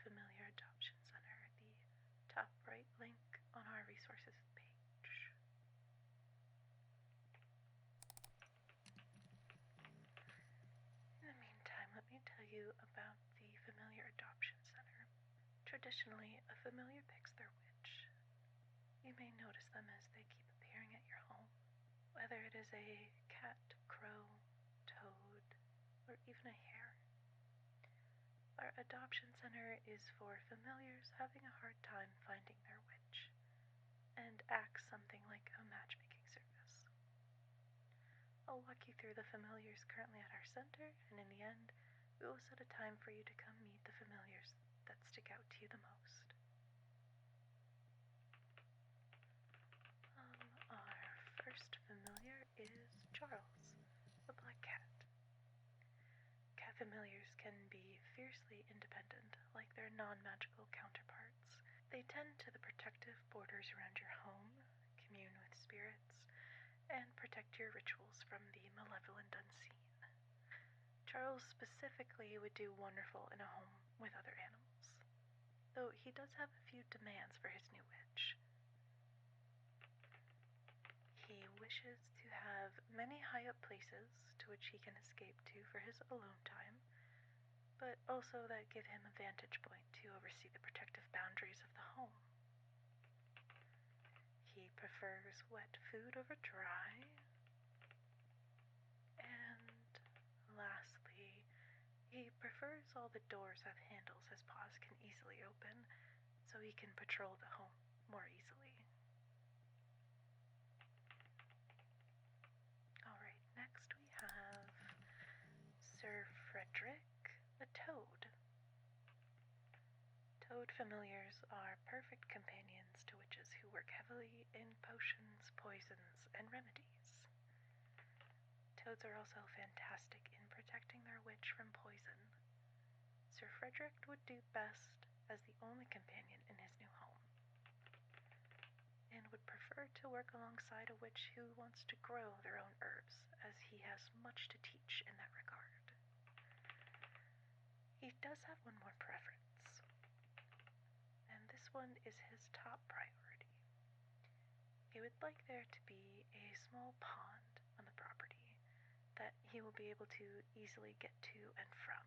Familiar Adoption Center, the top right link on our resources page. In the meantime, let me tell you about the Familiar Adoption Center. Traditionally, a familiar picks their witch. You may notice them as they keep appearing at your home, whether it is a cat, crow, toad, or even a hare. Our adoption center is for familiars having a hard time finding their witch, and acts something like a matchmaking service. I'll walk you through the familiars currently at our center, and in the end, we will set a time for you to come meet the familiars that stick out to you the most. Our first familiar is Charles, the black cat. Cat familiars can be fiercely independent, like their non-magical counterparts. They tend to the protective borders around your home, commune with spirits, and protect your rituals from the malevolent unseen. Charles specifically would do wonderful in a home with other animals, though he does have a few demands for his new witch. He wishes to have many high-up places to which he can escape to for his alone time, but also that give him a vantage point to oversee the protective boundaries of the home. He prefers wet food over dry, and lastly, he prefers all the doors have handles his paws can easily open, so he can patrol the home more easily. Alright, next we have Sir Frederick, the toad. Toad familiars are perfect companions to witches who work heavily in potions, poisons, and remedies. Toads are also fantastic in protecting their witch from poison. Sir Frederick would do best as the only companion in his new home, and would prefer to work alongside a witch who wants to grow their own herbs, as he has much to teach in that regard. He does have one more preference, and this one is his top priority. He would like there to be a small pond on the property that he will be able to easily get to and from.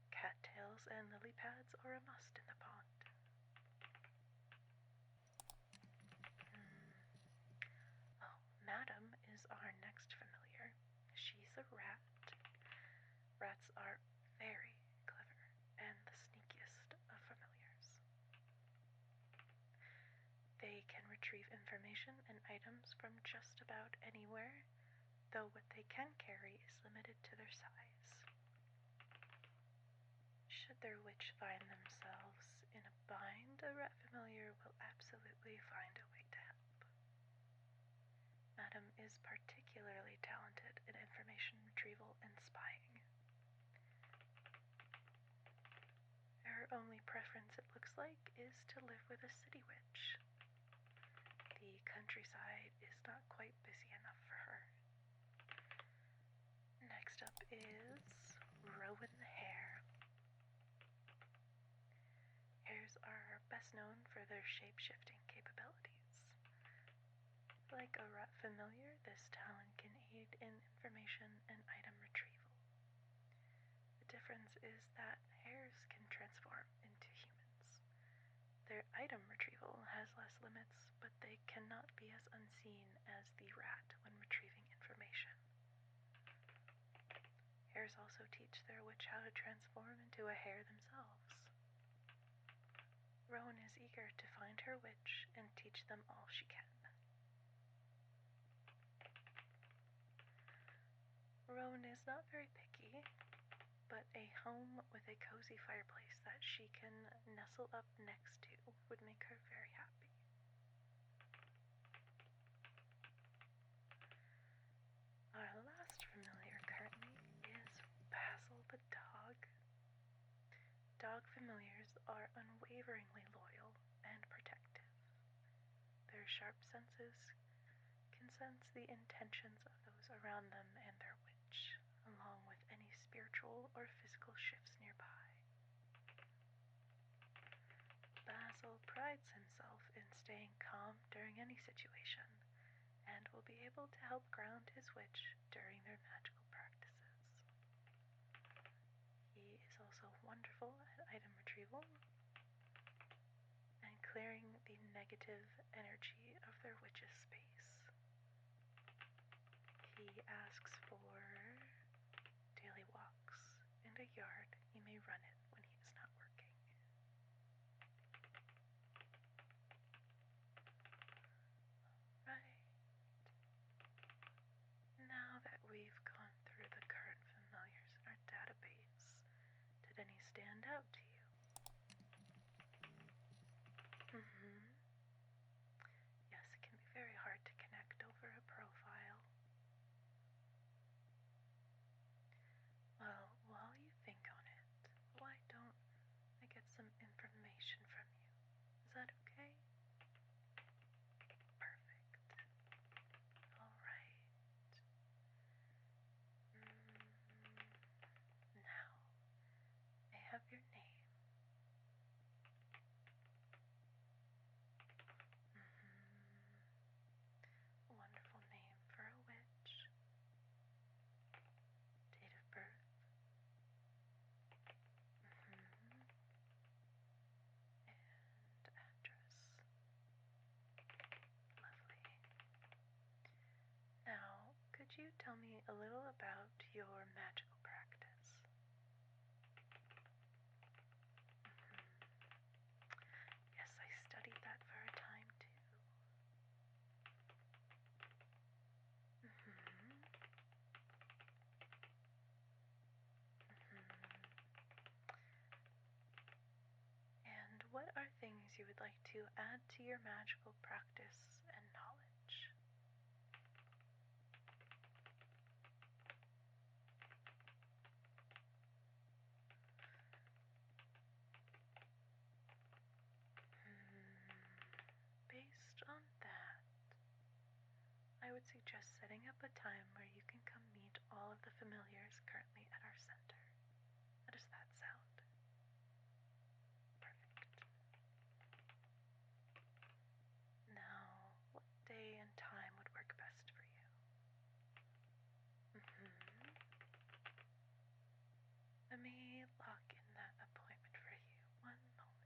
Cattails and lily pads are a must in the pond. Oh, Madam is our next familiar. She's a rat. Rats are very clever and the sneakiest of familiars. They can retrieve information and items from just about anywhere, though what they can carry is limited to their size. Should their witch find themselves in a bind, a rat familiar will absolutely find a way to help. Madam is particularly talented in information retrieval and spying. Her only preference, it looks like, is to live with a city witch. The countryside is not quite busy enough for her. Next up is Rowan the Hare. Hares are best known for their shape-shifting capabilities. Like a rat familiar, this talent can aid in information and item retrieval. The difference is that hares can transform into humans. Their item retrieval has less limits, but they cannot be as unseen as the rat when retrieving information. Hares also teach their witch how to transform into a hare themselves. Rowan is eager to find her witch and teach them all she can. Rowan is not very picky, but a home with a cozy fireplace that she can nestle up next to would make her very happy. Our last familiar currently is Basil the dog. Dog familiars are unwaveringly loyal and protective. Their sharp senses can sense the intentions of those around them and their witch, along with any spiritual or physical shifts nearby. individual prides himself in staying calm during any situation and will be able to help ground his witch during their magical practices. He is also wonderful at item retrieval and clearing the negative energy of their witch's space. He asks for daily walks in a yard he may run in when he is not working. Right. Now that we've gone through the current familiars in our database, did any stand out to you? Yes, it can be very hard to connect over a profile. Well, while you think on it, why don't I get some information from you? Is that okay? Perfect. Alright. Now, I have your name. Wonderful name for a witch. Date of birth. And address. Lovely. Now, could you tell me a little about your magical practice? Yes, I studied that for a time too. And what are things you would like to add to your magical practice and knowledge? Based on that, I would suggest setting up a time where you can come meet all of the familiars currently at our center. How does that sound? Perfect. Now, what day and time would work best for you? Let me lock in that appointment for you. One moment.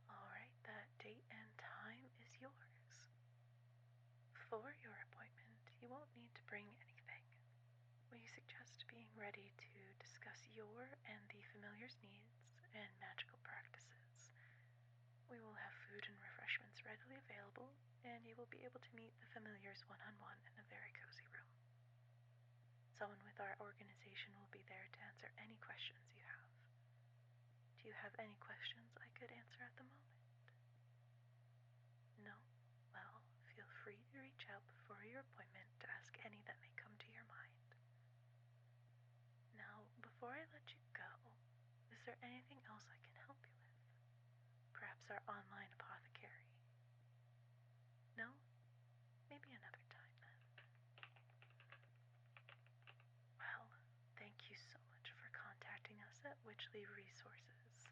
Alright, that date and time is yours. For your appointment, you won't need to bring anything. We suggest being ready to discuss your and the familiar's needs and magical practices. We will have food and refreshments readily available, and you will be able to meet the familiars one-on-one in a very cozy room. Someone with our organization will be there to answer any questions you have. Do you have any questions I could answer at the moment? No? Well, feel free to reach out before your appointment to ask any that may come to your mind. Now, before I let you go, is there anything else I can help you with? Perhaps our online apothecary? No? Maybe another time then. Well, thank you so much for contacting us at Witchy Resources.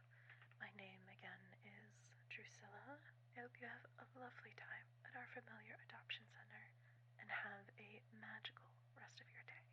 My name again is Drusilla. I hope you have a lovely time at our Familiar Adoption Center and have a magical rest of your day.